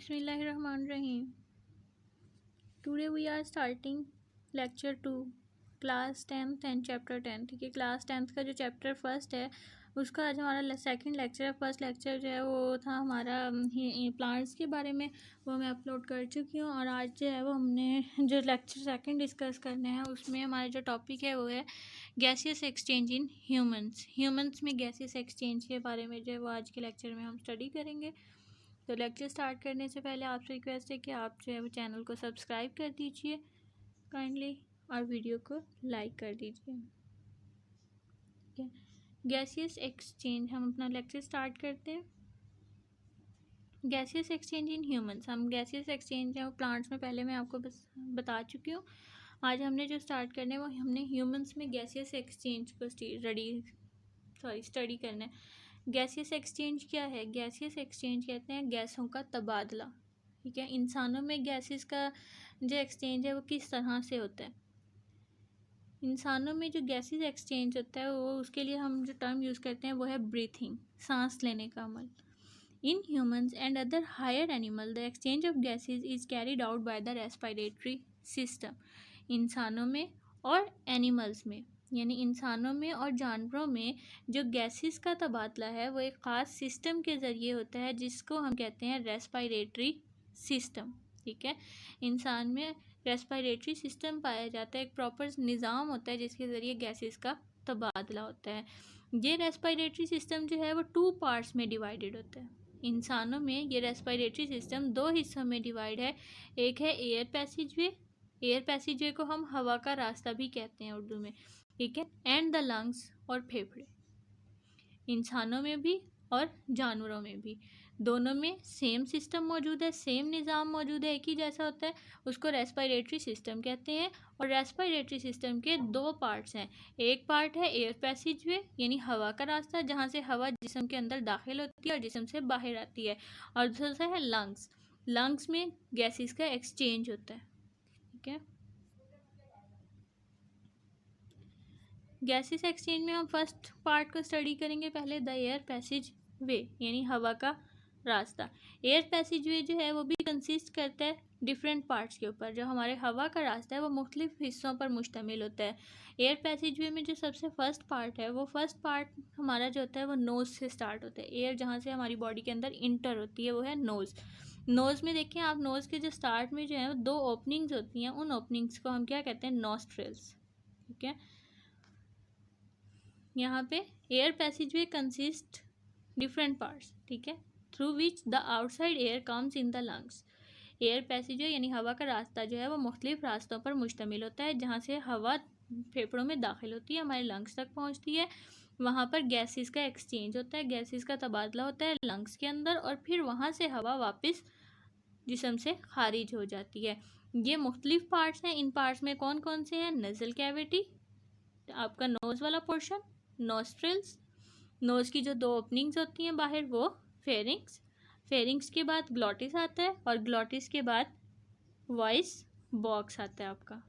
Bismillahirrahmanirrahim. Today we are starting lecture 2 class 10th and chapter 10। ठीक है, class 10th का जो चैप्टर फर्स्ट है उसका आज हमारा सेकंड लेक्चर है। फर्स्ट लेक्चर जो है वो था हमारा प्लांट्स के बारे में, वो मैं अपलोड कर चुकी हूँ। और आज जो है वो हमने जो लेक्चर सेकंड डिस्कस करने हैं उसमें हमारा जो टॉपिक है वो है गैसियस एक्सचेंज इन ह्यूमंस में गैसियस एक्सचेंज के बारे में जो है वो आज के लेक्चर में हम स्टडी करेंगे। तो लेक्चर स्टार्ट करने से पहले आपसे रिक्वेस्ट है कि आप जो है वो चैनल को सब्सक्राइब कर दीजिए काइंडली और वीडियो को लाइक कर दीजिए। ठीक है, गैसियस एक्सचेंज, हम अपना लेक्चर स्टार्ट करते हैं। गैसियस एक्सचेंज इन ह्यूमंस, हम गैसियस एक्सचेंज है वो प्लांट्स में पहले मैं आपको बस बता चुकी हूँ। आज हमने जो स्टार्ट करना है वो हमने ह्यूमंस में गैसियस एक्सचेंज को स्टडी करना है। गैसियस एक्सचेंज क्या है? गैसियस एक्सचेंज कहते हैं गैसों का तबादला। ठीक है, इंसानों में गैसेस का जो एक्सचेंज है वो किस तरह से होता है? इंसानों में जो गैसेस एक्सचेंज होता है वो उसके लिए हम जो टर्म यूज़ करते हैं वो है ब्रीथिंग, सांस लेने का अमल। In humans and other higher animal the exchange of gases is carried out by the respiratory system. इंसानों में और एनिमल्स में यानी इंसानों में और जानवरों में जो गैसेस का तबादला है वो एक ख़ास सिस्टम के ज़रिए होता है जिसको हम कहते हैं रेस्पिरेटरी सिस्टम। ठीक है, इंसान में रेस्पिरेटरी सिस्टम पाया जाता है, एक प्रॉपर निज़ाम होता है जिसके ज़रिए गैसेस का तबादला होता है। ये रेस्पिरेटरी सिस्टम जो है वो 2 पार्ट्स में डिवाइडेड होता है। इंसानों में ये रेस्पिरेटरी सिस्टम 2 हिस्सों में डिवाइड है। एक है एयर पैसेजवे को हम हवा का रास्ता भी कहते हैं उर्दू में। ठीक है, एंड द लंग्स और फेफड़े। इंसानों में भी और जानवरों में भी दोनों में सेम सिस्टम मौजूद है, सेम निज़ाम मौजूद है, एक ही जैसा होता है, उसको रेस्पिरेटरी सिस्टम कहते हैं। और रेस्पिरेटरी सिस्टम के 2 पार्ट्स हैं। एक पार्ट है एयर पैसेजवे यानी हवा का रास्ता, जहाँ से हवा जिस्म के अंदर दाखिल होती है और जिस्म से बाहर आती है। और दूसरा है लंग्स में गैसेस का एक्सचेंज होता है। ठीक है, गैसेस एक्सचेंज में हम फर्स्ट पार्ट को स्टडी करेंगे पहले, द एयर पैसेज वे यानी हवा का रास्ता। एयर पैसेज वे जो है वो भी कंसिस्ट करता है डिफरेंट पार्ट्स के ऊपर। जो हमारे हवा का रास्ता है वो मुख्तलिफ हिस्सों पर मुश्तमिल होता है। एयर पैसेज वे में जो सबसे फर्स्ट पार्ट है वो फर्स्ट पार्ट हमारा जो होता है वो नोज़ से स्टार्ट होता है। एयर जहाँ से हमारी बॉडी के अंदर इंटर होती है वो है नोज़ में देखें आप, नोज़ के जो स्टार्ट में जो है 2 ओपनिंग्स होती हैं, उन ओपनिंग्स को हम क्या कहते हैं? नॉस्ट्रिल्स। ठीक है, यहाँ पे air passageway consist different parts. ठीक है, through which the outside air comes in the lungs. Air passageway यानी हवा का रास्ता जो है वो मुख्तलिफ रास्तों पर मुश्तमिल होता है, जहाँ से हवा फेफड़ों में दाखिल होती है, हमारे लंग्स तक पहुँचती है। वहाँ पर गैसेस का एक्सचेंज होता है, गैसेस का तबादला होता है लंग्स के अंदर, और फिर वहाँ से हवा वापस जिस्म से खारिज हो जाती है। ये मुख्तलिफ पार्ट्स हैं। इन पार्ट्स में कौन कौन से हैं? नज़ल कैविटी, आपका नोज़ वाला पोर्शन, नोस्ट्रिल्स, नोज़ की जो 2 ओपनिंग्स होती हैं बाहर वो फेरिंग्स के बाद ग्लॉटिस आता है, और ग्लॉटिस के बाद वॉइस बॉक्स आता है। आपका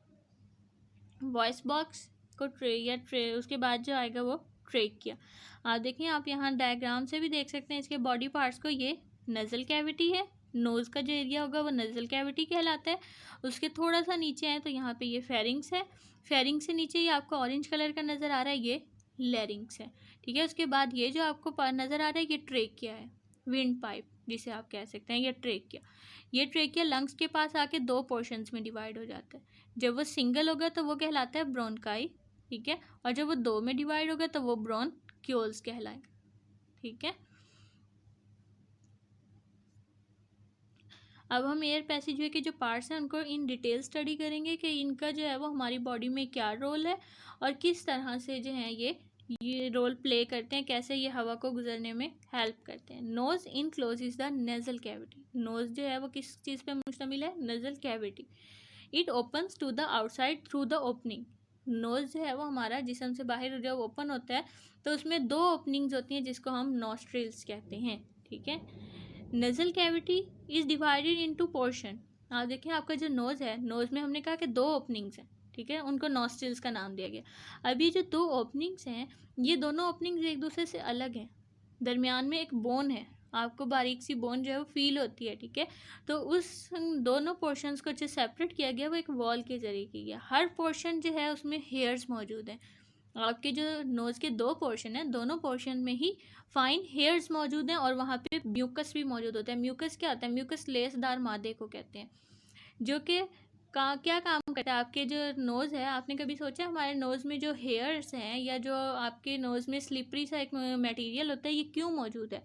वॉइस बॉक्स को ट्रे उसके बाद जो आएगा वो ट्रेकिया। आप देखें, आप यहाँ डायग्राम से भी देख सकते हैं इसके बॉडी पार्ट्स को। ये नज़ल कैविटी है, नोज़ का जो एरिया होगा वो नज़ल कैविटी कहलाता है। उसके थोड़ा सा नीचे है तो यहाँ पे ये फेरिंग्स है। फेरिंग्स से नीचे ये आपको ऑरेंज कलर का नज़र आ रहा है, ये लैरिंग्स है। ठीक है, उसके बाद ये जो आपको नज़र आ रहा है ये ट्रेकिया है, विंड पाइप जिसे आप कह सकते हैं, ये ट्रेकिया लंग्स के पास आके 2 पोर्शंस में डिवाइड हो जाता है। जब वो सिंगल होगा तो वो कहलाता है ब्रोंकाई। ठीक है, और जब वो 2 में डिवाइड होगा तो वो ब्रोंक्यूल्स कहलाएगा। ठीक है, अब हम एयर पैसेजवे के जो पार्ट्स हैं उनको इन डिटेल स्टडी करेंगे कि इनका जो है वो हमारी बॉडी में क्या रोल है और किस तरह से जो है ये रोल प्ले करते हैं, कैसे ये हवा को गुजरने में हेल्प करते हैं। Nose encloses the nasal cavity, nose जो है वो किस चीज़ पे मुश्तमिल है? Nasal cavity. It opens to the outside through the opening, nose जो है वो हमारा जिस्म से बाहर जब ओपन होता है तो उसमें 2 ओपनिंग्स होती हैं जिसको हम नॉस्ट्रिल्स कहते हैं। ठीक है, nasal cavity is divided into portion. आप देखें, आपका जो नोज़ है, नोज़ में हमने कहा कि 2 ओपनिंग्स हैं। ठीक है, उनको नॉस्ट्रिल्स का नाम दिया गया। अब ये जो 2 ओपनिंग्स हैं, ये दोनों ओपनिंग्स एक दूसरे से अलग हैं। दरमियान में एक बोन है, आपको बारीक सी बोन जो है वो फील होती है, ठीक है। तो उस दोनों पोर्शंस को जो सेपरेट किया गया वो एक वॉल के ज़रिए किया गया। हर पोर्शन जो है उसमें हेयर्स मौजूद हैं। आपके जो नोज़ के दो पोर्शन हैं, दोनों पोर्शन में ही फाइन हेयर्स मौजूद हैं और वहाँ पे म्यूकस भी मौजूद होता है। म्यूकस क्या होता है? म्यूकस लेसदार मादे को कहते हैं, जो कि क्या काम करता है? आपके जो नोज़ है, आपने कभी सोचा हमारे नोज़ में जो हेयर्स हैं या जो आपके नोज़ में स्लिपरी सा एक मटेरियल होता है, ये क्यों मौजूद है?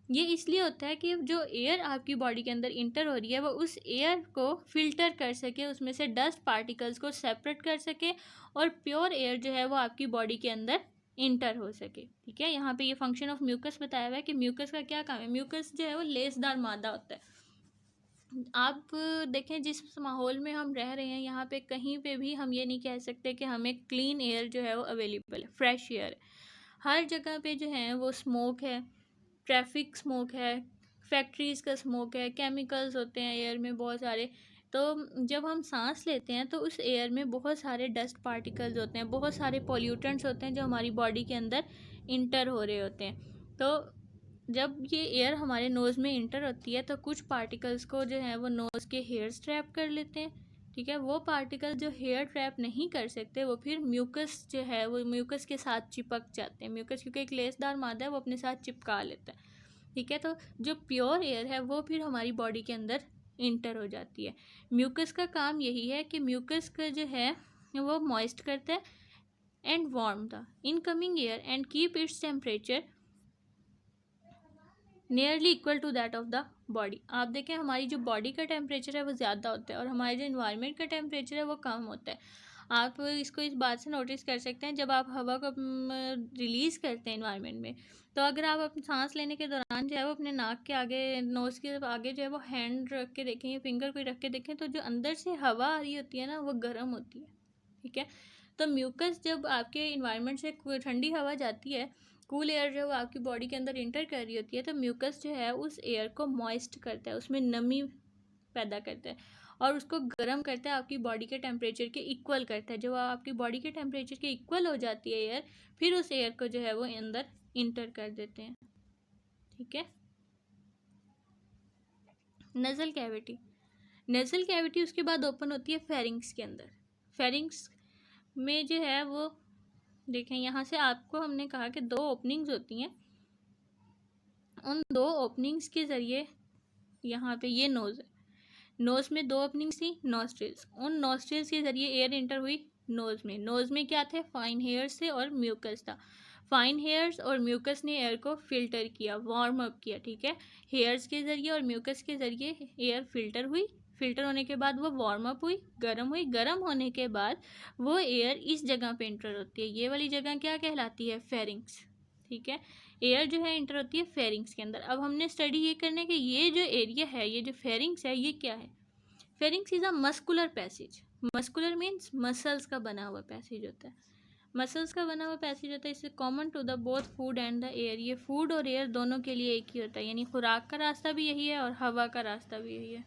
ये इसलिए होता है कि जो एयर आपकी बॉडी के अंदर इंटर हो रही है वो उस एयर को फिल्टर कर सके, उसमें से डस्ट पार्टिकल्स को सेपरेट कर सके और प्योर एयर जो है वो आपकी बॉडी के अंदर इंटर हो सके, ठीक है। यहाँ पे ये फंक्शन ऑफ म्यूकस बताया हुआ है कि म्यूकस का क्या काम है। म्यूकस जो है वो लेसदार मादा होता है। आप देखें जिस माहौल में हम रह रहे हैं, यहाँ पे कहीं पे भी हम ये नहीं कह सकते कि हमें क्लीन एयर जो है वो अवेलेबल है, फ्रेश एयर। हर जगह पे जो है वो स्मोक है, ट्रैफिक स्मोक है, फैक्ट्रीज़ का स्मोक है, केमिकल्स होते हैं एयर में बहुत सारे। तो जब हम सांस लेते हैं तो उस एयर में बहुत सारे डस्ट पार्टिकल्स होते हैं, बहुत सारे पॉल्यूटेंट्स होते हैं जो हमारी बॉडी के अंदर इंटर हो रहे होते हैं। तो जब ये एयर हमारे नोज़ में इंटर होती है तो कुछ पार्टिकल्स को जो है वो नोज़ के हेयर्स ट्रैप कर लेते हैं, ठीक है। वो पार्टिकल जो हेयर ट्रैप नहीं कर सकते वो फिर म्यूकस जो है वो म्यूकस के साथ चिपक जाते हैं। म्यूकस क्योंकि एक लेसदार मादा है, वो अपने साथ चिपका लेता है, ठीक है। तो जो प्योर एयर है वो फिर हमारी बॉडी के अंदर इंटर हो जाती है। म्यूकस का काम यही है कि म्यूकस का जो है वो मॉइस्ट करता है and warm the incoming air and keep its temperature nearly equal to that of the body. आप देखें हमारी जो बॉडी का टेम्परेचर है वो ज़्यादा होता है और हमारे जो इन्वायरमेंट का टेम्परेचर है वो कम होता है। आप इसको इस बात से नोटिस कर सकते हैं, जब आप हवा को रिलीज़ करते हैं इन्वायरमेंट में, तो अगर आप अपनी सांस लेने के दौरान जो है वो अपने नाक के आगे, नोज़ के आगे जो है वो हैंड रख के देखें या फिंगर कोई रख के देखें, तो जो अंदर से हवा आ रही होती है ना वो गर्म होती है, ठीक है। तो म्यूकस जब आपके इन्वायरमेंट से ठंडी हवा जाती है, कूल एयर जो आपकी बॉडी के अंदर इंटर कर रही होती है, तो म्यूकस जो है उस एयर को मॉइस्ट करता है, उसमें नमी पैदा करता है और उसको गर्म करता है, आपकी बॉडी के टेम्परेचर के इक्वल करता है। जब आपकी बॉडी के टेम्परेचर के इक्वल हो जाती है एयर, फिर उस एयर को जो है वो अंदर इंटर कर देते हैं, ठीक है। नज़ल कैविटी, नज़ल कैविटी उसके बाद ओपन होती है फेरिंग्स के अंदर। फेरिंग्स में जो है वो देखें, यहाँ से आपको हमने कहा कि दो ओपनिंग्स होती हैं, उन दो ओपनिंग्स के ज़रिए यहाँ पे ये नोज़ है, नोज़ में दो ओपनिंग्स थी, नॉस्ट्रिल्स, उन नॉस्ट्रिल्स के ज़रिए एयर इंटर हुई नोज़ में। नोज़ में क्या थे? फाइन हेयर्स थे और म्यूकस था। फाइन हेयर्स और म्यूकस ने एयर को फिल्टर किया, वार्म अप किया, ठीक है। हेयर्स के ज़रिए और म्यूकस के ज़रिए एयर फिल्टर हुई, फिल्टर होने के बाद वो वार्म अप हुई, गर्म होने के बाद वो एयर इस जगह पे इंटर होती है। ये वाली जगह क्या कहलाती है? फेरिंग्स, ठीक है। एयर जो है इंटर होती है फेरिंग्स के अंदर। अब हमने स्टडी ये करने कि ये जो एरिया है, ये जो फेरिंग्स है, ये क्या है? Pharynx is a muscular passage. Muscular means muscles का बना हुआ पैसेज होता है, मसल्स का बना हुआ पैसेज होता है। इससे common to the both food and the air, ये फूड और एयर दोनों के लिए एक ही होता है, यानी खुराक का रास्ता भी यही है और हवा का रास्ता भी यही है।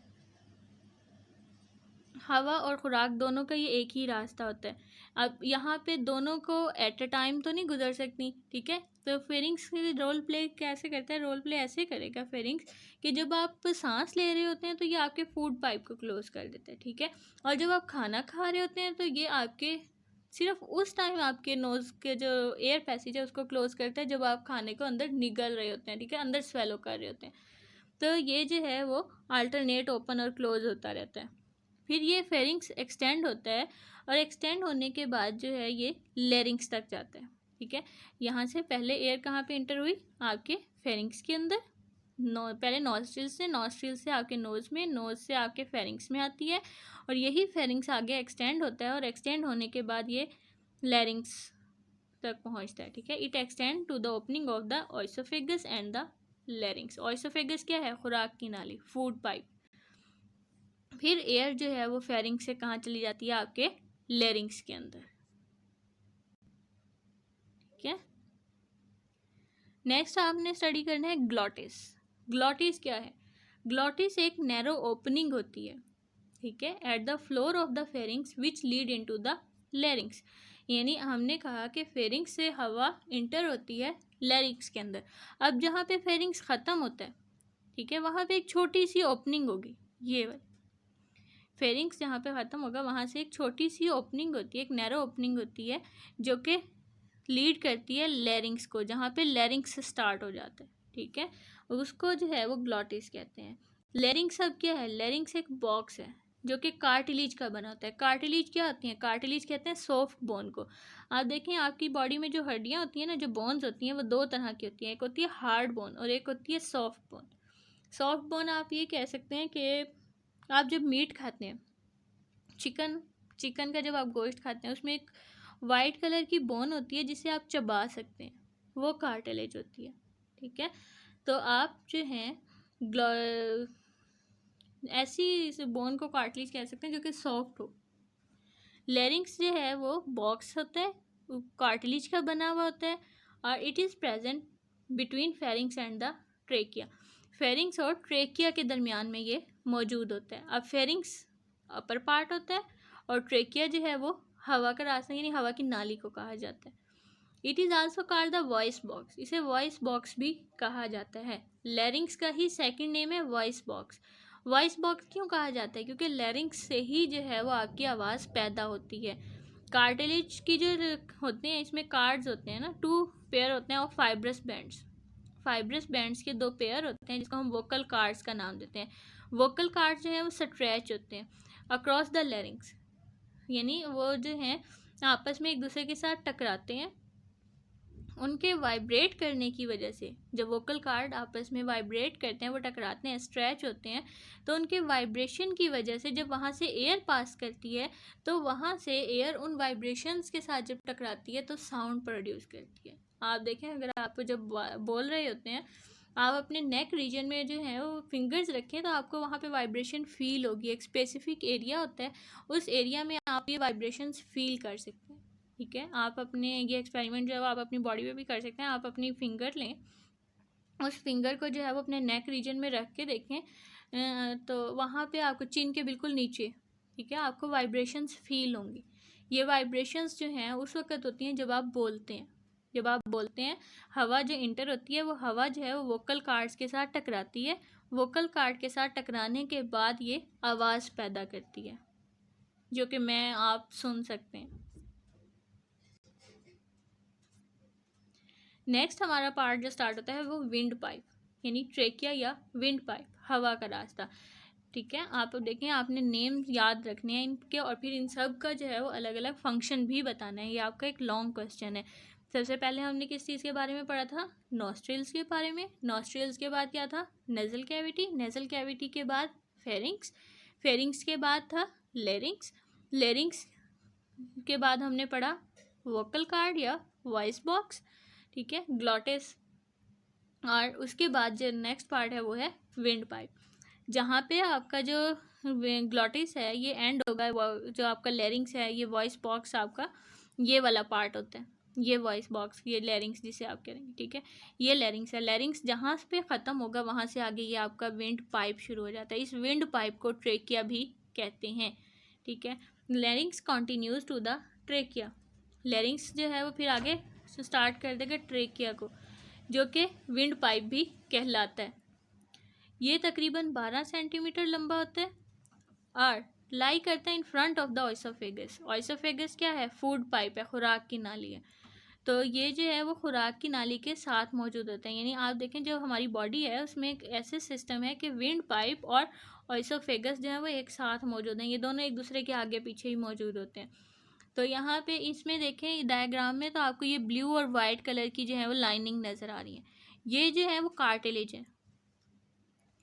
हवा और खुराक दोनों का ये एक ही रास्ता होता है। अब यहाँ पे दोनों को एट अ टाइम तो नहीं गुजर सकती, ठीक है। तो फेरिंग्स रोल प्ले कैसे करता है? रोल प्ले ऐसे करेगा फेरिंग्स कि जब आप सांस ले रहे होते हैं तो ये आपके फूड पाइप को क्लोज कर देता है, ठीक है। और जब आप खाना खा रहे होते हैं तो ये आपके सिर्फ उस टाइम आपके नोज़ के जो एयर पैसेज है उसको क्लोज करता है जब आप खाने को अंदर निगल रहे होते हैं, ठीक है, अंदर स्वेलो कर रहे होते हैं। तो ये जो है वो अल्टरनेट ओपन और क्लोज होता रहता है। फिर ये फेरिंग्स एक्सटेंड होता है और एक्सटेंड होने के बाद जो है ये लेरिंग्स तक जाता है, ठीक है। यहाँ से पहले एयर कहाँ पे इंटर हुई? आपके फेरिंग्स के अंदर। पहले नॉस्ट्रिल से आपके नोज़ में, नोज़ से आपके फेरिंग्स में आती है और यही फेरिंग्स आगे एक्सटेंड होता है और एक्सटेंड होने के बाद ये लेरिंग्स तक पहुँचता है, ठीक है। It extend to the opening of the oesophagus and the larynx. Oesophagus क्या है? खुराक की नाली, फूड पाइप। फिर एयर जो है वो फेरिंग्स से कहाँ चली जाती है? आपके लेरिंग्स के अंदर, ठीक है। नेक्स्ट आपने स्टडी करना है ग्लॉटिस। ग्लॉटिस क्या है? ग्लॉटिस एक नैरो ओपनिंग होती है, ठीक है, at the floor of the pharynx which lead into the larynx. यानी हमने कहा कि फेरिंग्स से हवा इंटर होती है लैरिंक्स के अंदर। अब जहाँ पे फेरिंग्स ख़त्म होता है, ठीक है, वहाँ पे एक छोटी सी ओपनिंग होगी, ये वाली। फेरिंग्स जहाँ पे ख़त्म होगा वहाँ से एक छोटी सी ओपनिंग होती है, एक नैरो ओपनिंग होती है, जो कि लीड करती है लैरिंग्स को, जहाँ पे लैरिंग्स स्टार्ट हो जाता है, ठीक है। उसको जो है वो ग्लॉटिस कहते हैं। लैरिंग्स अब क्या है? लैरिंग्स एक बॉक्स है जो कि कार्टिलेज का बना होता है। कार्टिलेज क्या होती है? कार्टिलेज कहते हैं सॉफ्ट बोन को। आप देखें आपकी बॉडी में जो हड्डियाँ होती हैं ना, जो बोन्स होती हैं, वो दो तरह की होती हैं। एक होती है हार्ड बोन और एक होती है सॉफ्ट बोन। सॉफ्ट बोन आप ये कह सकते हैं कि आप जब मीट खाते हैं, चिकन का जब आप गोश्त खाते हैं, उसमें एक वाइट कलर की बोन होती है जिसे आप चबा सकते हैं, वो कार्टिलेज होती है, ठीक है। तो आप जो हैं ऐसी इस बोन को कार्टिलेज कह सकते हैं जो कि सॉफ्ट हो। लैरिंक्स जो है वो बॉक्स होता है, कार्टिलेज का बना हुआ होता है, और it is present between pharynx and the trachea. Pharynx और ट्रेकिया के दरमियान में ये मौजूद होता है। अब फेरिंग्स अपर पार्ट होता है और ट्रेकिया जो है वो हवा का रास्ता यानी हवा की नाली को कहा जाता है। It is also called the voice box, इसे वॉइस बॉक्स भी कहा जाता है। लैरिंग्स का ही सेकंड नेम है वॉइस बॉक्स। वॉइस बॉक्स क्यों कहा जाता है? क्योंकि लैरिंग्स से ही जो है वो आपकी आवाज़ पैदा होती है। कार्टिलेज की जो होते हैं, इसमें कार्ड्स होते हैं ना, 2 पेयर होते हैं और फाइब्रस बैंड्स। फाइब्रस बैंड्स के 2 पेयर होते हैं जिसको हम वोकल कार्ड्स का नाम देते हैं। वोकल कार्ड्स जो है वो स्ट्रेच होते हैं अक्रॉस द लैरिंग्स, यानी वो जो हैं आपस में एक दूसरे के साथ टकराते हैं। उनके वाइब्रेट करने की वजह से, जब वोकल कार्ड आपस में वाइब्रेट करते हैं, वो टकराते हैं, स्ट्रेच होते हैं, तो उनके वाइब्रेशन की वजह से जब वहाँ से एयर पास करती है, तो वहाँ से एयर उन वाइब्रेशंस के साथ जब टकराती है तो साउंड प्रोड्यूस करती है। आप देखें, अगर आप जब बोल रहे होते हैं, आप अपने नेक रीजन में जो है वो फिंगर्स रखें तो आपको वहाँ पे वाइब्रेशन फील होगी। एक स्पेसिफिक एरिया होता है, उस एरिया में आप ये वाइब्रेशंस फील कर सकते हैं, ठीक है। आप अपने ये एक्सपेरिमेंट जो है वो आप अपनी बॉडी पे भी कर सकते हैं। आप अपनी फिंगर लें, उस फिंगर को जो है वो अपने नेक रीजन में रख के देखें, तो वहाँ पे आपको चिन के बिल्कुल नीचे, ठीक है, आपको वाइब्रेशंस फील होंगी। ये वाइब्रेशंस जो हैं उस वक्त होती हैं जब आप बोलते हैं। जब आप बोलते हैं, हवा जो इंटर होती है, वो हवा जो है वो वोकल कार्ड्स के साथ टकराती है। वोकल कार्ड के साथ टकराने के बाद ये आवाज़ पैदा करती है, जो कि मैं आप सुन सकते हैं। नेक्स्ट हमारा पार्ट जो स्टार्ट होता है वो विंड पाइप, यानी ट्रेकिया या विंड पाइप, हवा का रास्ता, ठीक है। आप देखें, आपने नेम याद रखने हैं इनके, और फिर इन सब का जो है वो अलग अलग फंक्शन भी बताना है। ये आपका एक लॉन्ग क्वेश्चन है। सबसे पहले हमने किस चीज़ के बारे में पढ़ा था? नॉस्ट्रिल्स के बारे में। नॉस्ट्रिल्स के बाद क्या था? Nasal cavity. नेजल कैविटी के बाद फेरिंग्स। फेरिंग्स के बाद था लेरिंग्स। लेरिंग्स के बाद हमने पढ़ा वोकल कार्ड या वॉइस बॉक्स, ठीक है, ग्लॉटिस। और उसके बाद जो नेक्स्ट पार्ट है वो है विंड पाइप, जहाँ पे आपका जो ग्लॉटिस है ये एंड होगा, जो आपका लेरिंग्स है, ये वॉइस बॉक्स आपका ये वाला पार्ट होता है, ये वॉइस बॉक्स, ये लेरिंग्स जिसे आप करेंगे, ठीक है, ये लेरिंग्स है। लेरिंग्स जहाँ पे ख़त्म होगा वहाँ से आगे ये आपका विंड पाइप शुरू हो जाता है। इस विंड पाइप को ट्रेकिया भी कहते हैं, ठीक है। Larynx continues to the trachea. Larynx जो है वो फिर आगे स्टार्ट कर देगा ट्रेकिया को, जो कि विंड पाइप भी कहलाता है। ये तकरीबन 12 सेंटीमीटर लंबा होता है और लाई करता है in front of the oesophagus. Oesophagus क्या है? फूड पाइप है, खुराक की नाली है। तो ये जो है वो खुराक की नाली के साथ मौजूद होता है। यानी आप देखें, जो हमारी बॉडी है उसमें एक ऐसे सिस्टम है कि विंड पाइप और ऑइसोफेगस जो है वो एक साथ मौजूद हैं। ये दोनों एक दूसरे के आगे पीछे ही मौजूद होते हैं। तो यहाँ पे इसमें देखें डायग्राम में, तो आपको ये ब्लू और वाइट कलर की जो है वो लाइनिंग नज़र आ रही है। ये जो है वो कार्टिलेज है।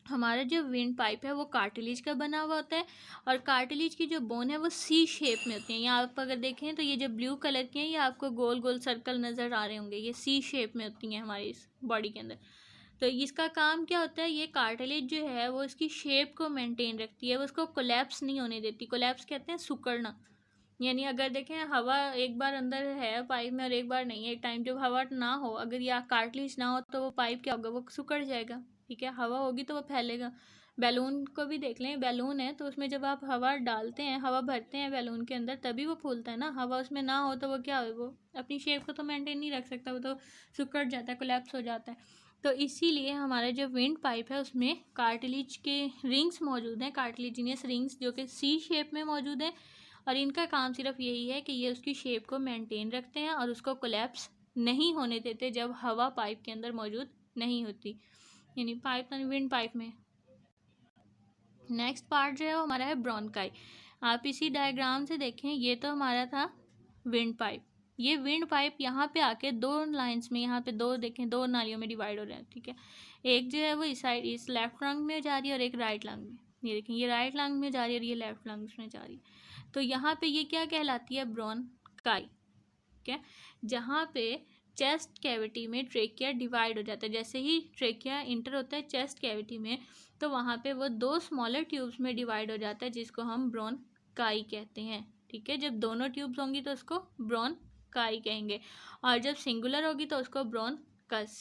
हमारा जो विंड पाइप है वो कार्टिलेज का बना हुआ होता है, और कार्टिलेज की जो बोन है वो सी शेप में होती है। यहाँ आप अगर देखें तो ये जो ब्लू कलर की हैं ये आपको गोल गोल सर्कल नज़र आ रहे होंगे, ये सी शेप में होती हैं हमारी इस बॉडी के अंदर। तो इसका काम क्या होता है? ये कार्टिलेज जो है वो इसकी शेप को मेंटेन रखती है, वो उसको कोलैप्स नहीं होने देती। कोलैप्स कहते हैं सिकुड़ना। यानी अगर देखें, हवा एक बार अंदर है पाइप में और एक बार नहीं है, एक टाइम जब हवा ना हो, अगर या कार्टिलेज ना हो, तो वो पाइप क्या होगा? वो सिकुड़ जाएगा, ठीक है, हवा होगी तो वो फैलेगा। बैलून को भी देख लें, बैलून है तो उसमें जब आप हवा डालते हैं, हवा भरते हैं बैलून के अंदर, तभी वो फूलता है ना। हवा उसमें ना हो तो वो क्या हो, वो अपनी शेप को तो मेंटेन नहीं रख सकता, वो तो सिकुड़ जाता है, कोलैप्स हो जाता है। तो इसीलिए हमारा जो विंड पाइप है उसमें कार्टिलेज के रिंग्स मौजूद हैं, कार्टिलेजिनियस रिंग्स, जो कि सी शेप में मौजूद है। और इनका काम सिर्फ यही है कि ये उसकी शेप को मेंटेन रखते हैं और उसको कोलैप्स नहीं होने देते जब हवा पाइप के अंदर मौजूद नहीं होती, यानी पाइप विंड पाइप में। नेक्स्ट पार्ट जो है वो हमारा है ब्रोंकाई। आप इसी डायग्राम से देखें, ये तो हमारा था विंड पाइप। ये विंड पाइप यहाँ पे आके दो लाइंस में, यहाँ पे दो देखें, दो नालियों में डिवाइड हो रहे हैं, ठीक है। एक जो है वो इस साइड, इस लेफ्ट लंग में जा रही है और एक राइट लंग में। ये देखें, ये राइट लंग में जा रही है और ये लेफ्ट लंग में जा रही है। तो यहाँ पे ये क्या कहलाती है, ब्रोंकाई, ठीक है। जहाँ पे चेस्ट कैविटी में ट्रेकिया डिवाइड हो जाता है, जैसे ही ट्रेकिया इंटर होता है चेस्ट कैविटी में, तो वहाँ पे वो दो स्मॉलर ट्यूब्स में डिवाइड हो जाता है, जिसको हम ब्रोंकाई कहते हैं, ठीक है। जब दोनों ट्यूब्स होंगी तो उसको ब्रोंकाई कहेंगे, और जब सिंगुलर होगी तो उसको ब्रोंकस।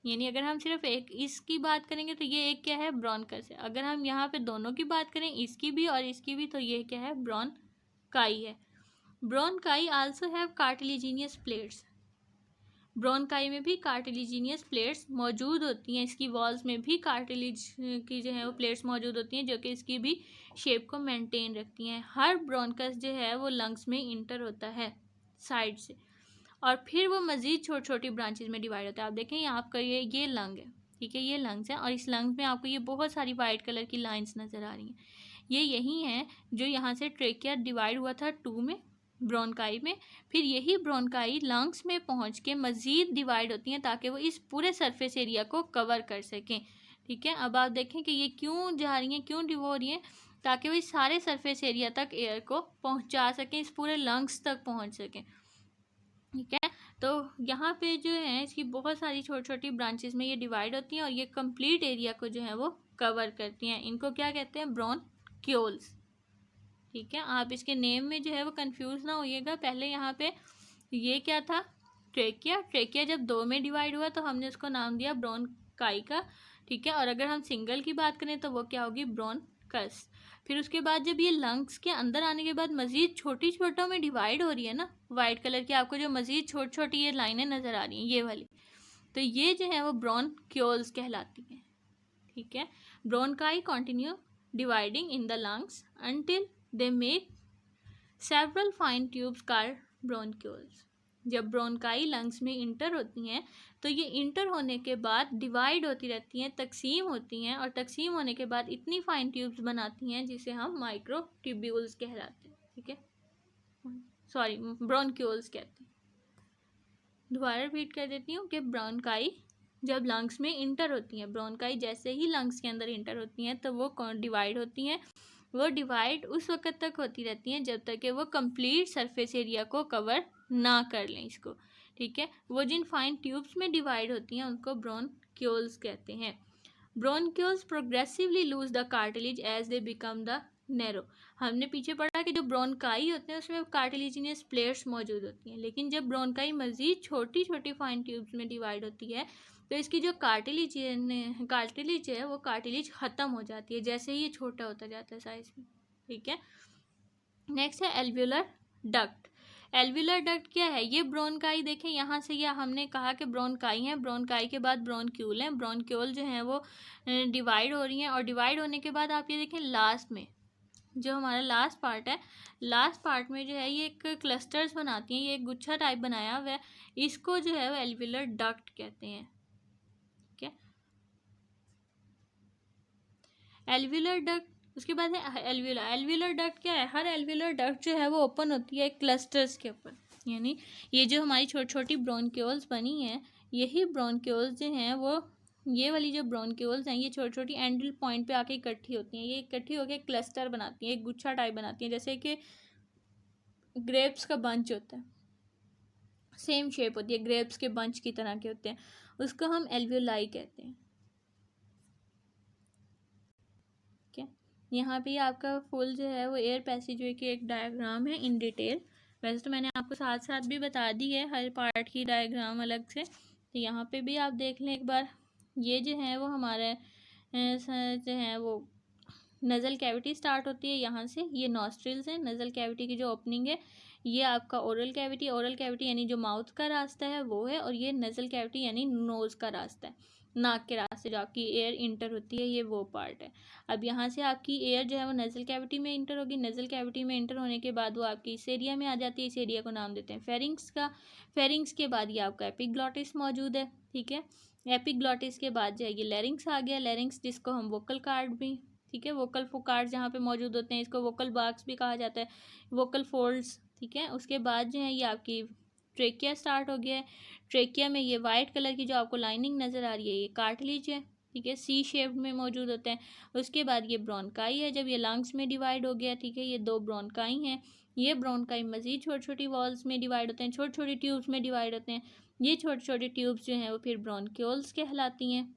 यानी अगर हम सिर्फ एक इसकी बात करेंगे तो ये एक क्या है, ब्रोंकस है। अगर हम यहाँ पे दोनों की बात करें, इसकी भी और इसकी भी, तो ये क्या है, ब्रोंकाई है। Bronchi also have cartilaginous plates. Bronchi में भी कार्टिलेजिनियस प्लेट्स मौजूद होती हैं, इसकी वॉल्स में भी कार्टिलेज की जो है वो प्लेट्स मौजूद होती हैं, जो कि इसकी भी शेप को मेंटेन रखती हैं। हर ब्रोंकस जो है वो लंग्स में इंटर होता है साइड से, और फिर वो मज़ीद छोटी छोटी ब्रांचेज में डिवाइड होता है। आप देखें यहाँ आपका ये लंग है, ठीक है, ये लंग्स है, और इस लंग्स में आपको ये बहुत सारी वाइट कलर की लाइन्स नज़र आ रही हैं। ये यही हैं जो यहाँ से ट्रेकिया डिवाइड हुआ था टू में, ब्रोंकाई में। फिर यही ब्रोंकाई लंग्स में पहुँच के मज़ीद डिवाइड होती हैं ताकि वो इस पूरे सरफेस एरिया को कवर कर सकें, ठीक है। अब आप देखें कि ये क्यों जा रही हैं, क्यों डिवो हो रही हैं, ताकि वो इस सारे सरफेस एरिया तक एयर को पहुँचा सकें, इस पूरे लंग्स तक पहुँच सकें, ठीक है। तो यहाँ पे जो है इसकी बहुत सारी छोटी छोटी ब्रांचेस में ये डिवाइड होती हैं और ये कंप्लीट एरिया को जो है वो कवर करती हैं। इनको क्या कहते हैं, ब्रोंक्यूल्स, ठीक है। आप इसके नेम में जो है वो कंफ्यूज ना होइएगा। पहले यहाँ पे ये क्या था, ट्रेकिया। ट्रेकिया जब दो में डिवाइड हुआ तो हमने उसको नाम दिया ब्रोंकाई का, ठीक है। और अगर हम सिंगल की बात करें तो वो क्या होगी, ब्रोंकस। फिर उसके बाद जब ये लंग्स के अंदर आने के बाद मज़ीद छोटी छोटों में डिवाइड हो रही है ना, वाइट कलर की आपको जो मज़ीद छोटी छोटी ये लाइनें नज़र आ रही हैं, ये वाली, तो ये जो है वो ब्रोंक्यूल्स कहलाती हैं, ठीक है। Bronchi continue dividing in the lungs until they make several fine tubes called bronchioles. जब ब्रोंकाई लंग्स में इंटर होती हैं तो ये इंटर होने के बाद डिवाइड होती रहती हैं, तकसीम होती हैं, और तकसीम होने के बाद इतनी फाइन ट्यूब्स बनाती हैं जिसे हम माइक्रोट्यूब्यूल्स कहलाते हैं, ठीक है, सॉरी ब्रोंक्यूल्स कहते हैं। दोबारा रिपीट कर देती हूँ कि ब्रोंकाई जब लंग्स में इंटर होती हैं, ब्रोंकाई जैसे ही लंग्स के अंदर इंटर होती हैं तो वो डिवाइड होती हैं। वो डिवाइड उस वक्त तक होती रहती हैं जब तक कि वो कंप्लीट सरफेस एरिया को कवर ना कर लें इसको, ठीक है। वो जिन फाइन ट्यूब्स में डिवाइड होती हैं उनको ब्रोंक्यूल्स कहते हैं। Bronchioles progressively lose the cartilage as they become the narrow. हमने पीछे पढ़ा कि जो ब्रोंकाई होते हैं उसमें कार्टिलेजिनियस प्लेट्स मौजूद होती हैं, लेकिन जब ब्रोंकाई मज़ीद छोटी छोटी फाइन ट्यूब्स में डिवाइड होती है तो इसकी जो कार्टिलेज है वो कार्टिलेज ख़त्म हो जाती है जैसे ही ये छोटा होता जाता है साइज में, ठीक है। नेक्स्ट है एल्व्यूलर डक्ट। एल्व्यूलर डक्ट क्या है, ये ब्रोंकाई देखें यहाँ से, यह हमने कहा कि ब्रोंकाई है, ब्रोंकाई के बाद ब्रोंक्यूल है, ब्रोंक्यूल जो है वो डिवाइड हो रही हैं, और डिवाइड होने के बाद आप ये देखें लास्ट में जो हमारा लास्ट पार्ट है, लास्ट पार्ट में जो है ये एक क्लस्टर्स बनाती हैं, ये एक गुच्छा टाइप बनाया हुआ है, इसको जो है वो एल्व्यूलर डक्ट कहते हैं, ठीक है। एल्व्यूलर डक्ट, उसके बाद है एल्व्यूलर। एल्व्यूलर डक्ट क्या है, हर एल्व्यूलर डक्ट जो है वो ओपन होती है क्लस्टर्स के ऊपर, यानी ये जो हमारी छोटी छोटी ब्रोंक्यूल्स बनी हैं, यही ब्रोंक्यूल्स जो हैं वो, ये वाली जो ब्रोंक्यूल्स हैं ये छोटी छोटी एंडल पॉइंट पे आके इकट्ठी होती हैं, ये इकट्ठी होकर क्लस्टर बनाती हैं, एक गुच्छा टाइप बनाती हैं, जैसे कि ग्रेप्स का बंच होता है, सेम शेप होती है, ग्रेप्स के बंच की तरह के होते हैं, उसको हम एल्व्यूलाई कहते हैं, ठीक है। यहाँ पे आपका फुल जो है वो एयर पैसेजवे की एक डायग्राम है इन डिटेल। वैसे तो मैंने आपको साथ साथ भी बता दी है हर पार्ट की डायग्राम अलग से, तो यहाँ पे भी आप देख लें एक बार। ये जो है वो हमारा जो है वो नज़ल कैविटी स्टार्ट होती है यहाँ से, ये नॉस्ट्रिल्स है। नज़ल कैविटी की जो ओपनिंग है ये आपका ओरल कैविटी यानी जो माउथ का रास्ता है वो है, और ये नज़ल कैविटी यानी नोज़ का रास्ता है, नाक के रास्ते जो आपकी एयर इंटर होती है, ये वो पार्ट है। अब यहाँ से आपकी एयर जो है वो नज़ल कैविटी में इंटर होगी। नज़ल कैविटी में इंटर होने के बाद वो आपकी इस एरिया में आ जाती है। इस एरिया को नाम देते हैं फेरिंग्स का। फेरिंग्स के बाद ये आपका एपिग्लॉटिस मौजूद है, ठीक है। एपिग्लॉटिस के बाद जो है ये लैरिंग्स आ गया। लैरिंग्स जिसको हम वोकल कार्ड भी, ठीक है, वोकल कार्ड जहाँ पे मौजूद होते हैं, इसको वोकल बॉक्स भी कहा जाता है, वोकल फोल्ड्स, ठीक है। उसके बाद जो है ये आपकी ट्रेकिया स्टार्ट हो गया है। ट्रेकिया में ये वाइट कलर की जो आपको लाइनिंग नज़र आ रही है ये कार्टिलेज है, ठीक है, सी शेप में मौजूद होते हैं। उसके बाद ये ब्रोनकाई है, जब ये लंग्स में डिवाइड हो गया, ठीक है, ये दो ब्रोनकाई हैं। ये ब्रोनकाई मज़ीद छोटी छोटी वॉल्स में डिवाइड होते हैं, छोटी छोटी ट्यूब्स में डिवाइड होते हैं। ये छोटी छोटी ट्यूब्स जो हैं वो फिर ब्रोनक्यूल्स कहलाती हैं,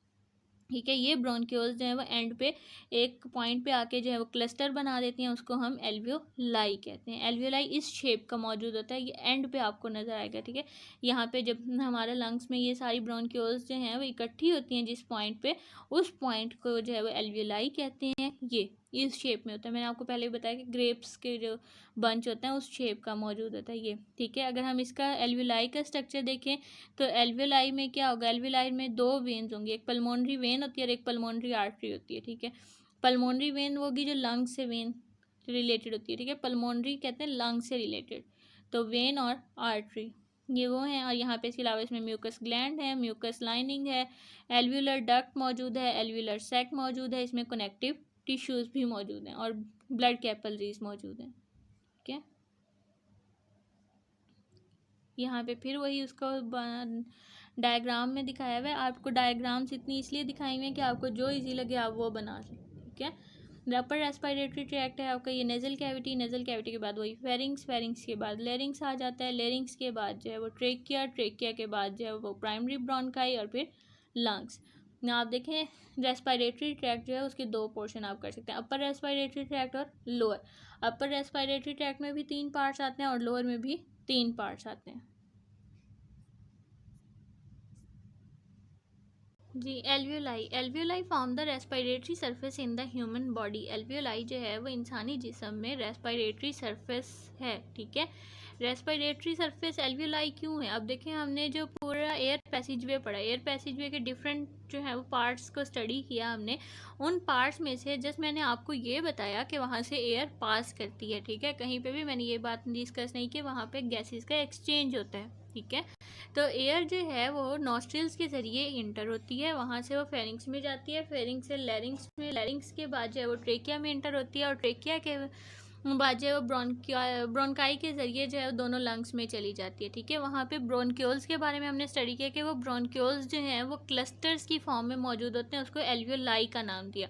ठीक है। ये ब्रोनक्यूल्स जो है वो एंड पे एक पॉइंट पे आके जो है वो क्लस्टर बना देती हैं, उसको हम एल्वियोलाई कहते हैं। एल्वियोलाई इस शेप का मौजूद होता है, ये एंड पे आपको नज़र आएगा, ठीक है। यहाँ पे जब हमारे लंग्स में ये सारी ब्रोनक्यूल्स जो हैं वो इकट्ठी होती हैं जिस पॉइंट पे, उस पॉइंट को जो है वो एल्वियोलाई कहते हैं। ये इस शेप में होता है, मैंने आपको पहले भी बताया कि ग्रेप्स के जो बंच होते हैं उस शेप का मौजूद होता है ये, ठीक है। अगर हम इसका एल्वियोलाई का स्ट्रक्चर देखें तो एल्वियोलाई में क्या होगा, एल्वियोलाई में दो वेन्स होंगी, एक पल्मोनरी वेन होती है और एक पल्मोनरी आर्टरी होती है, ठीक है। पल्मोनरी वेन होगी जो लंग से वेन रिलेटेड होती है, ठीक है। पल्मोनरी कहते हैं लंग से रिलेटेड, तो वेन और आर्टरी ये वो हैं। और यहाँ पे इसके अलावा इसमें म्यूकस ग्लैंड है, म्यूकस लाइनिंग है, एल्व्यूलर डक्ट मौजूद है, एल्व्यूलर सैक मौजूद है, इसमें कनेक्टिव टिश्यूज़ भी मौजूद हैं और ब्लड कैपिलरीज मौजूद हैं, ठीक है। यहाँ पे फिर वही उसको डायग्राम में दिखाया हुआ है। आपको डायग्राम्स इतनी इसलिए दिखाई हुई हैं कि आपको जो इजी लगे आप वो बना लें, ठीक है। अपर रेस्पिरेटरी ट्रैक्ट है आपका ये नेजल कैविटी, नेजल कैविटी के बाद वही फेरिंग्स, फेरिंग्स के बाद लेरिंग्स आ जाता है, लेरिंग्स के बाद जो है वो ट्रेकिया, ट्रेकिया के बाद जो है वो प्राइमरी ब्रोनकाई और फिर लंग्स। ना आप देखें रेस्पिरेटरी ट्रैक्ट जो है उसके दो पोर्शन आप कर सकते हैं, अपर रेस्पिरेटरी ट्रैक्ट और लोअर। अपर रेस्पिरेटरी ट्रैक्ट में भी 3 पार्ट्स आते हैं और लोअर में भी 3 पार्ट्स आते हैं जी। Alveoli form the respiratory surface in the human body. Alveoli जो है वो इंसानी जिस्म में रेस्पिरेटरी सरफेस है, ठीक है। रेस्पिरेटरी सरफेस एल्वियोलाई क्यों है, अब देखें हमने जो पूरा एयर पैसेजवे पढ़ा, एयर पैसेजवे के डिफरेंट जो है वो पार्ट्स को स्टडी किया हमने। उन पार्ट्स में से जस्ट मैंने आपको ये बताया कि वहाँ से एयर पास करती है, ठीक है। कहीं पे भी मैंने ये बात डिस्कस नहीं की वहाँ पे गैसेस का एक्सचेंज होता है, ठीक है। तो एयर जो है वो नॉस्ट्रिल्स के ज़रिए इंटर होती है, वहाँ से वो फेरिंग्स में जाती है, फेरिंग्स से लैरिंग्स में, लैरिंग्स के बाद जो है वो ट्रेकिया में इंटर होती है और ट्रेकिया के बाद जो है वो ब्रोनकाई के ज़रिए जो है दोनों लंग्स में चली जाती है, ठीक है। वहाँ पे ब्रोनक्यूल्स के बारे में हमने स्टडी किया कि वो ब्रोनक्यूल्स जो हैं वो क्लस्टर्स की फॉर्म में मौजूद होते हैं, उसको एल्वियोलाई का नाम दिया।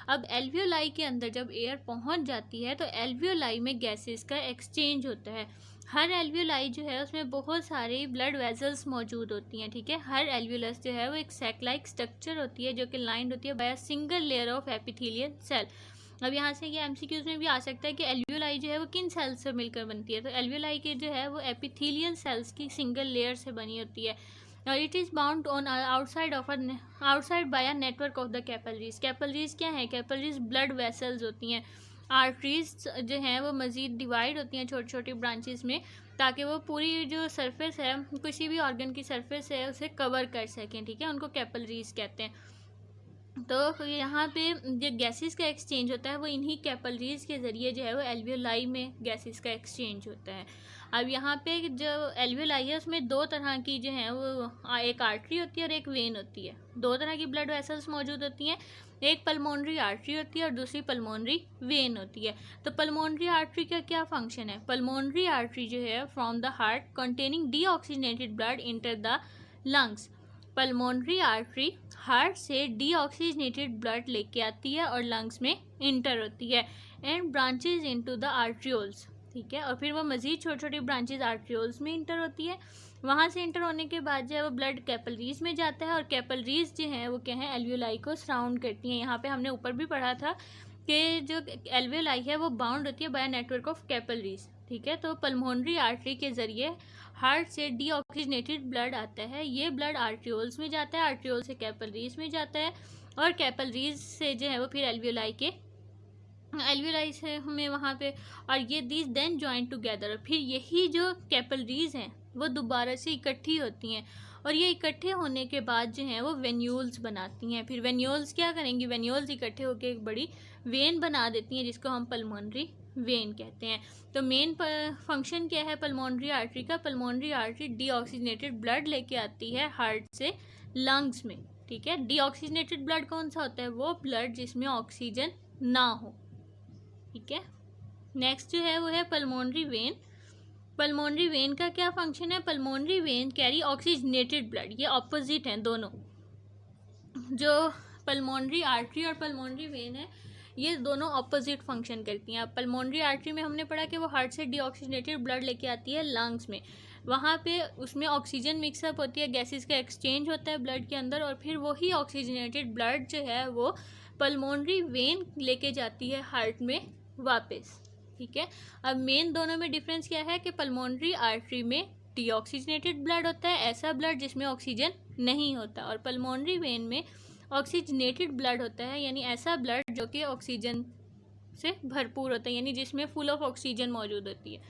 अब एल्वियोलाई के अंदर जब एयर पहुँच जाती है तो एल्वियोलाई में गैसेस का एक्सचेंज होता है। हर एल्वियोलाई जो है उसमें बहुत सारी ब्लड वेजल्स मौजूद होती हैं, ठीक है। हर एल्वियोलस जो है वो एक सैक लाइक स्ट्रक्चर होती है जो कि लाइंड होती है by a single layer of epithelial cell. अब यहाँ से ये एमसीक्यूज में भी आ सकता है कि एल्वियोलाई जो है वो किन सेल्स से मिलकर बनती है, तो एल्वियोलाई के जो है वो एपिथेलियल सेल्स की सिंगल लेयर से बनी होती है और it is bound on outside by a network of the capillaries. Capillaries क्या है, कैपिलरीज ब्लड वेसल्स होती हैं। आर्टरीज जो हैं वो मज़ीद डिवाइड होती हैं छोटी छोटी ब्रांचेस में, ताकि वो पूरी जो सरफेस है किसी भी ऑर्गन की सरफेस है उसे कवर कर सकें, ठीक है। उनको कैपिलरीज कहते हैं। तो यहाँ पे जो गैसेस का एक्सचेंज होता है वो इन्हीं कैपिलरीज के ज़रिए जो है वो एल्वियोलाई में गैसेस का एक्सचेंज होता है। अब यहाँ पे जो एल्वियोलाई है उसमें दो तरह की जो है वो एक आर्टरी होती है और एक वेन होती है। दो तरह की ब्लड वेसल्स मौजूद होती हैं, एक पल्मोनरी आर्टरी होती है और दूसरी पल्मोनरी वेन होती है। तो पल्मोनरी आर्टरी का क्या फंक्शन है, पल्मोनरी आर्टरी जो है from the heart containing deoxygenated blood enter the lungs. Pulmonary artery heart से डीऑक्सीजनेटेड ब्लड लेके आती है और लंग्स में इंटर होती है and branches into the arterioles, ठीक है। और फिर वो मज़ीद छोटी छोटी ब्रांचेज आर्ट्रियोल्स में इंटर होती है। वहाँ से इंटर होने के बाद जो है वो ब्लड कैपिलरीज में जाता है और कैपिलरीज जो हैं वो क्या है एल्वियोलाई को सराउंड करती हैं। यहाँ पे हमने ऊपर भी पढ़ा था कि जो एल्वियोलाई है वो बाउंड होती है बाय नेटवर्क ऑफ कैपिलरीज, ठीक है। तो पल्मोनरी आर्टरी के ज़रिए हार्ट से डीऑक्सीजनेटेड ब्लड आता है, ये ब्लड आर्ट्रियोल्स में जाता है, आर्ट्रियोल से कैपिलरीज में जाता है और कैपिलरीज से जो है वो फिर एल्वियोलाई से हमें वहाँ पे, और ये दीज देन जॉइन टुगेदर, फिर यही जो कैपिलरीज हैं वो दोबारा से इकट्ठी होती हैं, और ये इकट्ठे होने के बाद जो है वो वेन्यूल्स बनाती हैं। फिर वेन्यूल्स क्या करेंगी, वेन्यूल्स इकट्ठे होकर एक बड़ी वेन बना देती हैं जिसको हम पल्मोनरी वेन कहते हैं। तो मेन फंक्शन क्या है पल्मोनरी आर्टरी का, पल्मोनरी आर्टरी डीऑक्सीजनेटेड ब्लड लेके आती है हार्ट से लंग्स में, ठीक है। डीऑक्सीजनेटेड ब्लड कौन सा होता है, वो ब्लड जिसमें ऑक्सीजन ना हो, ठीक है। नेक्स्ट जो है वो है पल्मोनरी वेन। पल्मोनरी वेन का क्या फंक्शन है, pulmonary vein carry oxygenated blood, ये ऑपोजिट हैं दोनों, जो पल्मोनरी आर्टरी और पल्मोनरी वेन है ये दोनों ऑपोजिट फंक्शन करती हैं। अब पल्मोनरी आर्टरी में हमने पढ़ा कि वो हार्ट से डीऑक्सीजनेटेड ब्लड लेके आती है लंग्स में, वहाँ पे उसमें ऑक्सीजन मिक्सअप होती है, गैसेस का एक्सचेंज होता है ब्लड के अंदर, और फिर वही ऑक्सीजनेटेड ब्लड जो है वो पल्मोनरी वेन लेके जाती है हार्ट में वापस, ठीक है। अब मेन दोनों में डिफरेंस क्या है कि पल्मोनरी आर्टरी में डीऑक्सीजनेटेड ब्लड होता है, ऐसा ब्लड जिसमें ऑक्सीजन नहीं होता, और पल्मोनरी वेन में ऑक्सीजनेटेड ब्लड होता है, यानी ऐसा ब्लड जो कि ऑक्सीजन से भरपूर होता है, यानी जिसमें फुल ऑफ ऑक्सीजन मौजूद होती है।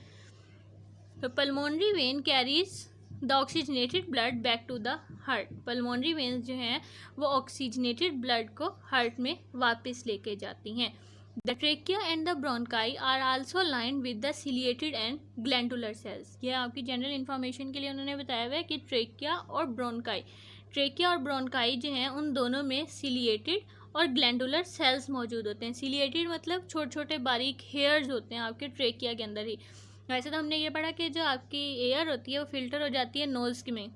तो pulmonary vein carries the oxygenated blood back to the heart, pulmonary veins जो हैं वो ऑक्सीजनेटेड ब्लड को हार्ट में वापस लेके जाती हैं। The trachea and the bronchi are also lined with the ciliated and glandular cells, ये आपकी जनरल इन्फॉर्मेशन के लिए उन्होंने बताया हुआ है कि ट्रेकिया और ब्रोंकाई, ट्रेकिया और ब्रोंकाई जो हैं उन दोनों में सिलिएटेड और ग्लैंडुलर सेल्स मौजूद होते हैं। सिलिएटेड मतलब छोटे छोटे बारीक हेयर्स होते हैं आपके ट्रेकिया के अंदर ही। वैसे तो हमने ये पढ़ा कि जो आपकी एयर होती है वो फिल्टर हो जाती है नोज़ में,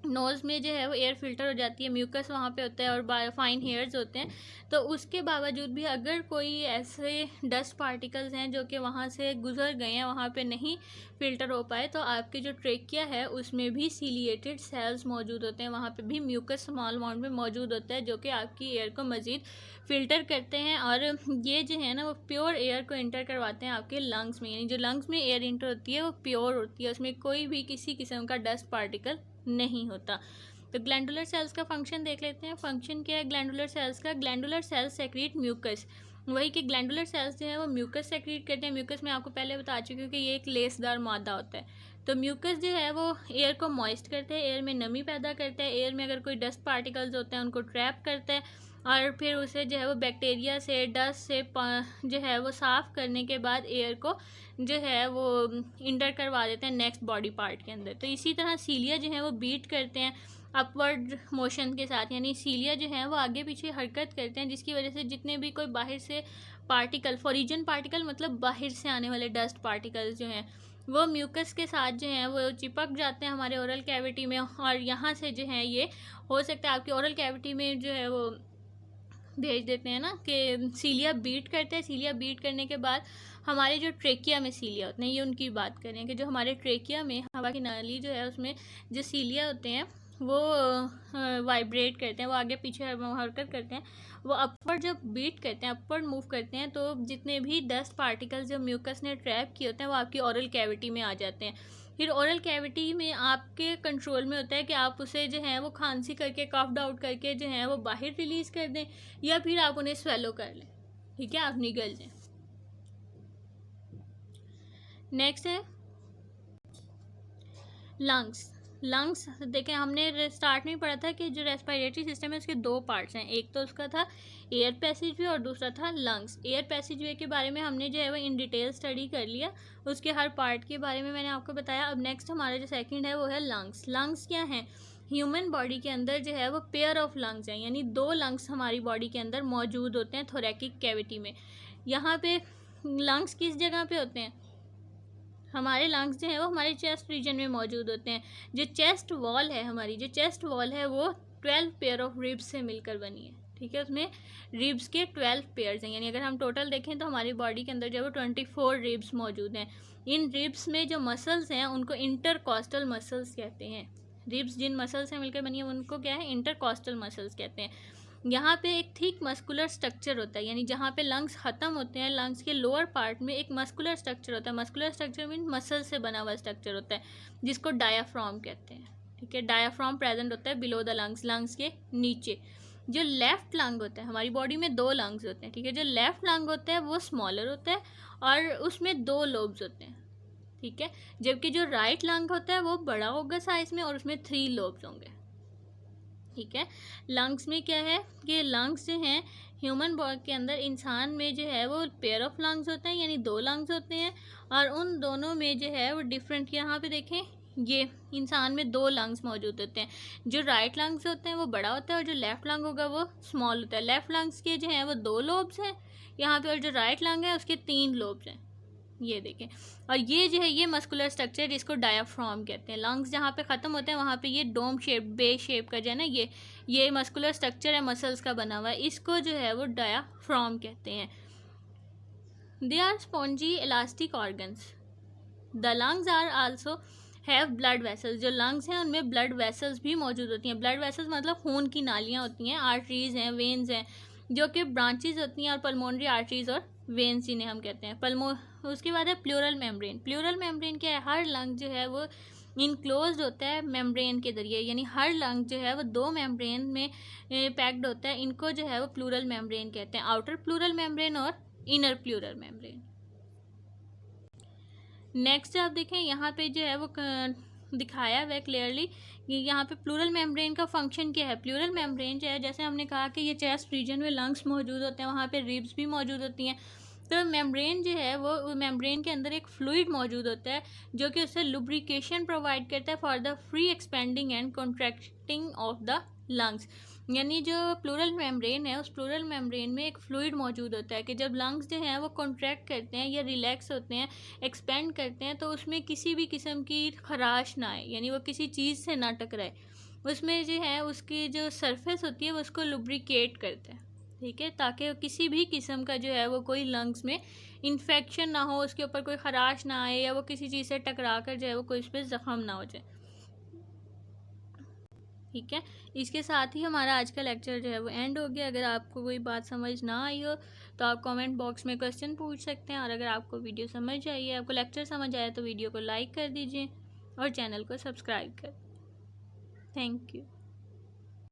नोज़ में जो है वो एयर फिल्टर हो जाती है, म्यूकस वहाँ पे होता है और फाइन हेयर्स होते हैं। तो उसके बावजूद भी अगर कोई ऐसे डस्ट पार्टिकल्स हैं जो कि वहाँ से गुजर गए हैं, वहाँ पे नहीं फ़िल्टर हो पाए, तो आपके जो ट्रेकिया है उसमें भी सिलिएटेड सेल्स मौजूद होते हैं, वहाँ पे भी म्यूकस स्मॉल अमाउंट में मौजूद होता है जो कि आपकी एयर को मज़ीद फ़िल्टर करते हैं, और ये जो है ना वो प्योर एयर को इंटर करवाते हैं आपके लंग्स में, यानी जो लंग्स में एयर इंटर होती है वो प्योर होती है, उसमें कोई भी किसी किस्म का डस्ट पार्टिकल नहीं होता। तो ग्लैंडुलर सेल्स का फंक्शन देख लेते हैं। फंक्शन क्या है ग्लैंडुलर सेल्स का, ग्लैंडुलर सेल्स सेक्रेट म्यूकस, वही कि ग्लैंडुलर सेल्स जो है वो म्यूकस सेक्रेट करते हैं। म्यूकस मैं आपको पहले बता चुकी हूँ कि ये एक लेसदार मादा होता है। तो म्यूकस जो है वो एयर को मॉइस्ट करते हैं, एयर में नमी पैदा करता है, एयर में अगर कोई डस्ट पार्टिकल्स होते हैं उनको ट्रैप करता है, और फिर उसे जो है वो बैक्टीरिया से डस्ट से जो है वो साफ़ करने के बाद एयर को जो है वो इंटर करवा देते हैं नेक्स्ट बॉडी पार्ट के अंदर। तो इसी तरह सीलिया जो है वो बीट करते हैं अपवर्ड मोशन के साथ, यानी सीलिया जो है वो आगे पीछे हरकत करते हैं, जिसकी वजह से जितने भी कोई बाहर से पार्टिकल, फॉरिजन पार्टिकल मतलब बाहर से आने वाले डस्ट पार्टिकल्स जो हैं वो म्यूकस के साथ जो हैं वो चिपक जाते हैं हमारे ओरल कैविटी में, और यहाँ से जो है ये हो सकता है आपकी ओरल कैविटी में जो है वो भेज देते हैं ना कि सीलिया बीट करते हैं। सीलिया बीट करने के बाद हमारे जो ट्रेकिया में सीलिया होते हैं, ये उनकी बात करें कि जो हमारे ट्रेकिया में हवा की नाली जो है उसमें जो सीलिया होते हैं वो वाइब्रेट करते हैं, वो आगे पीछे हरकत करते हैं, वो अपवर्ड जब बीट करते हैं, अपवर्ड मूव करते हैं, तो जितने भी डस्ट पार्टिकल्स जो म्यूकस ने ट्रैप किए होते हैं वो आपकी ओरल कैविटी में आ जाते हैं। फिर ओरल कैविटी में आपके कंट्रोल में होता है कि आप उसे जो है वो खांसी करके कफ्ड आउट करके जो है वो बाहर रिलीज़ कर दें, या फिर आप उन्हें स्वेलो कर लें, ठीक है, आप निगल जाएं। नेक्स्ट है लंग्स। लंग्स देखें हमने स्टार्ट में पढ़ा था कि जो रेस्पिरेटरी सिस्टम है उसके दो पार्ट्स हैं, एक तो उसका था एयर पैसेजवे और दूसरा था लंग्स। एयर पैसेजवे के बारे में हमने जो है वो इन डिटेल स्टडी कर लिया, उसके हर पार्ट के बारे में मैंने आपको बताया। अब नेक्स्ट हमारा जो सेकंड है वो है लंग्स। लंग्स क्या हैं, ह्यूमन बॉडी के अंदर जो है वो पेयर ऑफ लंग्स हैं, यानी दो लंग्स हमारी बॉडी के अंदर मौजूद होते हैं थोरैकिक कैविटी में। यहाँ पे लंग्स किस जगह पे होते हैं, हमारे लंग्स जो है वो हमारे चेस्ट रीजन में मौजूद होते हैं। जो चेस्ट वॉल है हमारी, जो चेस्ट वॉल है वो 12 पेयर ऑफ रिब्स से मिलकर बनी है, ठीक है, उसमें रिब्स के 12 पेयर्स हैं, यानी अगर हम टोटल देखें तो हमारी बॉडी के अंदर जो है वो 24 रिब्स मौजूद हैं। इन रिब्स में जो मसल्स हैं उनको इंटरकॉस्टल मसल्स कहते हैं। रिब्स जिन मसल्स से मिलकर बनी है उनको क्या है, इंटरकॉस्टल मसल्स कहते हैं। यहाँ पे एक थिक मस्कुलर स्ट्रक्चर होता है, यानी जहाँ पे लंग्स ख़त्म होते हैं, लंग्स के लोअर पार्ट में एक मस्कुलर स्ट्रक्चर होता है। मस्कुलर स्ट्रक्चर मीन मसल से बना हुआ स्ट्रक्चर होता है, जिसको डायाफ्राम कहते हैं, ठीक है। डायाफ्राम प्रेजेंट होता है बिलो द लंग्स, लंग्स के नीचे। जो लेफ़्ट लंग होता है, हमारी बॉडी में 2 लंग्स होते हैं, ठीक है। जो लेफ़्ट लंग होता है वो स्मॉलर होता है और उसमें 2 लोब्स होते हैं, ठीक है। जबकि जो राइट लंग होता है वो बड़ा होगा साइज़ में और उसमें 3 लोब्स होंगे, ठीक है। लंग्स में क्या है कि लंग्स जो हैं ह्यूमन बॉडी के अंदर, इंसान में जो है वो पेयर ऑफ लंग्स होते हैं, यानी 2 लंग्स होते हैं और उन दोनों में जो है वो डिफरेंट, यहाँ पे देखें ये इंसान में 2 लंग्स मौजूद होते हैं। जो राइट लंग्स होते हैं वो बड़ा होता है और जो लेफ़्ट लंग होगा वो स्मॉल होता है। लेफ़्ट लंग्स के जो हैं वो 2 लोब्स हैं यहाँ पे और जो राइट लंग है उसके 3 लोब्स हैं, ये देखें। और ये जो है ये मस्कुलर स्ट्रक्चर जिसको डायाफ्राम कहते हैं। लंग्स जहाँ पे ख़त्म होते हैं वहाँ पे ये डोम शेप, बेस शेप का जो है ना ये मस्कुलर स्ट्रक्चर है मसल्स का बना हुआ है, इसको जो है वो डायाफ्राम कहते हैं। They are spongy elastic organs. The lungs are also have blood vessels. जो लंग्स हैं उनमें ब्लड वेसल्स भी मौजूद होती हैं। ब्लड वेसल्स मतलब खून की नालियाँ होती हैं, आर्टरीज हैं, वेन्स हैं, जो कि ब्रांचेज होती हैं, और पल्मोनरी आर्टरीज और वेन्स जिन्हें हम कहते हैं। उसके बाद है प्लूरल मेम्ब्रेन। प्लूरल मेम्ब्रेन क्या है, हर लंग जो है वो इनक्लोज्ड होता है मेम्ब्रेन के जरिए, यानी हर लंग जो है वो 2 मेम्ब्रेन में पैक्ड होता है। इनको जो है वो प्लूरल मेम्ब्रेन कहते हैं, आउटर प्लूरल मेम्ब्रेन और इनर प्लूरल मेम्ब्रेन। नेक्स्ट आप देखें यहाँ पे जो है वो दिखाया हुआ है क्लियरली कि यहाँ पे प्लूरल मेम्ब्रेन का फंक्शन क्या है। प्लूरल मेम्ब्रेन जो है, जैसे हमने कहा कि ये चेस्ट रीजन में लंग्स मौजूद होते हैं, वहाँ पे रिब्स भी मौजूद होती हैं। तो मेम्ब्रेन जो है वो मेम्ब्रेन के अंदर एक फ्लूइड मौजूद होता है जो कि उससे लुब्रिकेशन प्रोवाइड करता है for the free expanding and contracting of the lungs. यानी जो प्लूरल मेम्ब्रेन है, उस प्लूरल मेम्ब्रेन में एक फ्लूइड मौजूद होता है कि जब लंग्स जो हैं वो कॉन्ट्रैक्ट करते हैं या रिलैक्स होते हैं, एक्सपेंड करते हैं, तो उसमें किसी भी किस्म की खराश ना आए, यानी वो किसी चीज़ से ना टकराए। उसमें जो है उसकी जो सरफेस होती है वो उसको लुब्रिकेट करता है, ठीक है, ताकि किसी भी किस्म का जो है वो कोई लंग्स में इन्फेक्शन ना हो, उसके ऊपर कोई खराश ना आए या वो किसी चीज़ से टकरा कर जो है वो कोई उस पर ज़ख़म ना हो जाए, ठीक है। इसके साथ ही हमारा आज का लेक्चर जो है वो एंड हो गया। अगर आपको कोई बात समझ ना आई हो तो आप कमेंट बॉक्स में क्वेश्चन पूछ सकते हैं, और अगर आपको वीडियो समझ आई है, आपको लेक्चर समझ आया, तो वीडियो को लाइक कर दीजिए और चैनल को सब्सक्राइब कर। Thank you.